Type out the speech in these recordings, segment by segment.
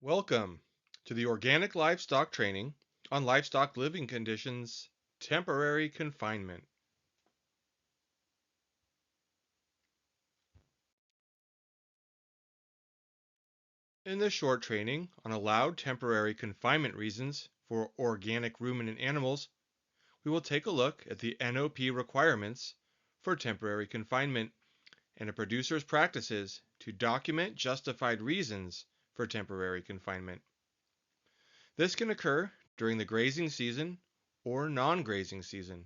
Welcome to the Organic Livestock Training on Livestock Living Conditions, Temporary Confinement. In this short training on allowed temporary confinement reasons for organic ruminant animals, we will take a look at the NOP requirements for temporary confinement and a producer's practices to document justified reasons for temporary confinement. This can occur during the grazing season or non-grazing season.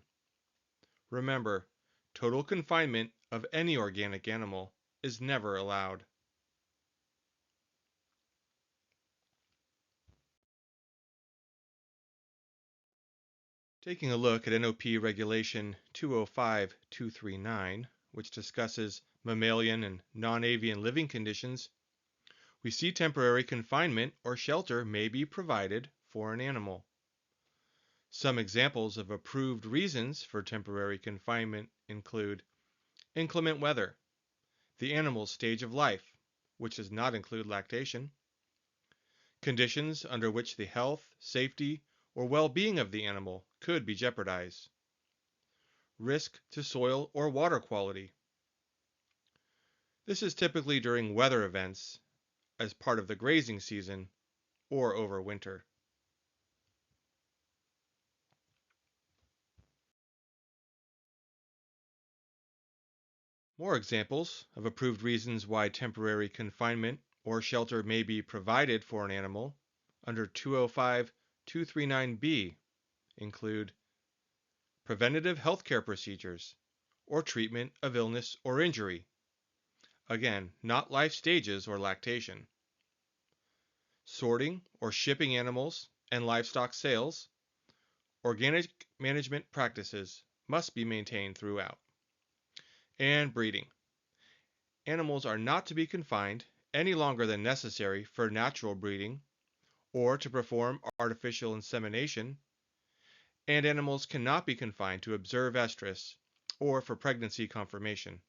Remember, total confinement of any organic animal is never allowed. Taking a look at NOP Regulation 205-239, which discusses mammalian and non-avian living conditions, we see temporary confinement or shelter may be provided for an animal. Some examples of approved reasons for temporary confinement include inclement weather, the animal's stage of life, which does not include lactation, conditions under which the health, safety, or well-being of the animal could be jeopardized, risk to soil or water quality. This is typically during weather events as part of the grazing season or over winter. More examples of approved reasons why temporary confinement or shelter may be provided for an animal under 205-239B include preventative healthcare procedures or treatment of illness or injury. Again, not life stages or lactation. Sorting or shipping animals and livestock sales. Organic management practices must be maintained throughout. And breeding. Animals are not to be confined any longer than necessary for natural breeding or to perform artificial insemination, and animals cannot be confined to observe estrus or for pregnancy confirmation.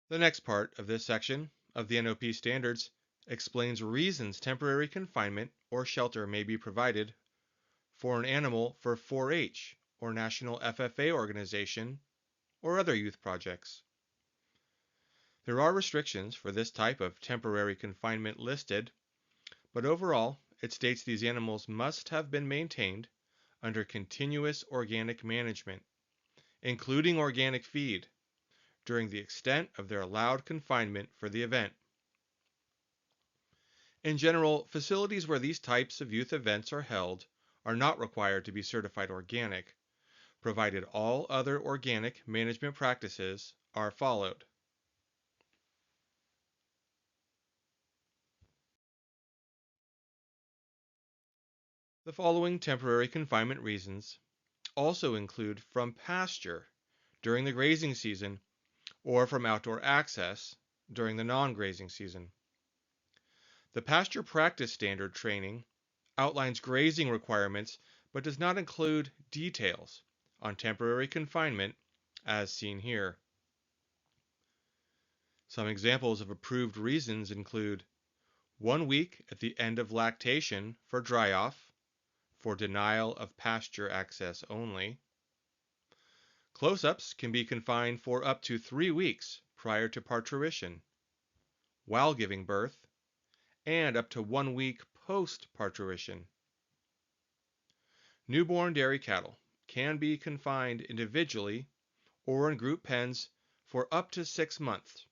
The next part of this section of the NOP standards explains reasons temporary confinement or shelter may be provided for an animal for 4-H or National FFA organization or other youth projects. There are restrictions for this type of temporary confinement listed, but overall it states these animals must have been maintained under continuous organic management, including organic feed, during the extent of their allowed confinement for the event. In general, facilities where these types of youth events are held are not required to be certified organic, provided all other organic management practices are followed. The following temporary confinement reasons also include from pasture during the grazing season or from outdoor access during the non-grazing season. The pasture practice standard training outlines grazing requirements but does not include details on temporary confinement as seen here. Some examples of approved reasons include 1 week at the end of lactation for dry-off, for denial of pasture access only. Close-ups can be confined for up to 3 weeks prior to parturition, while giving birth, and up to 1 week post-parturition. Newborn dairy cattle can be confined individually or in group pens for up to 6 months,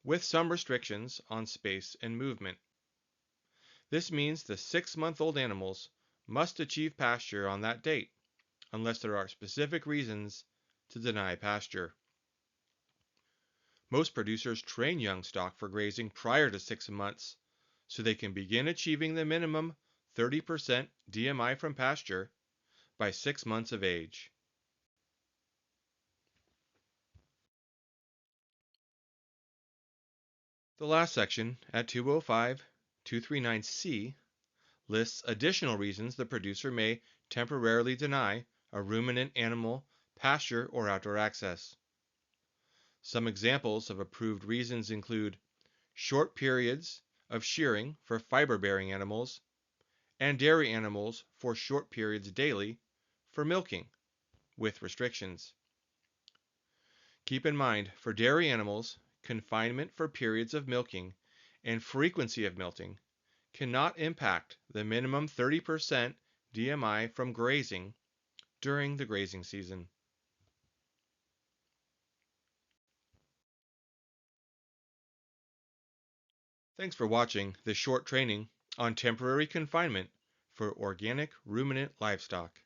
with some restrictions on space and movement. This means the 6-month-old animals must achieve pasture on that date, unless there are specific reasons to deny pasture. Most producers train young stock for grazing prior to 6 months so they can begin achieving the minimum 30% DMI from pasture by 6 months of age. The last section at 205-239C lists additional reasons the producer may temporarily deny a ruminant animal pasture or outdoor access. Some examples of approved reasons include short periods of shearing for fiber-bearing animals, and dairy animals for short periods daily for milking, with restrictions. Keep in mind, for dairy animals, confinement for periods of milking and frequency of milking cannot impact the minimum 30% DMI from grazing during the grazing season. Thanks for watching this short training on temporary confinement for organic ruminant livestock.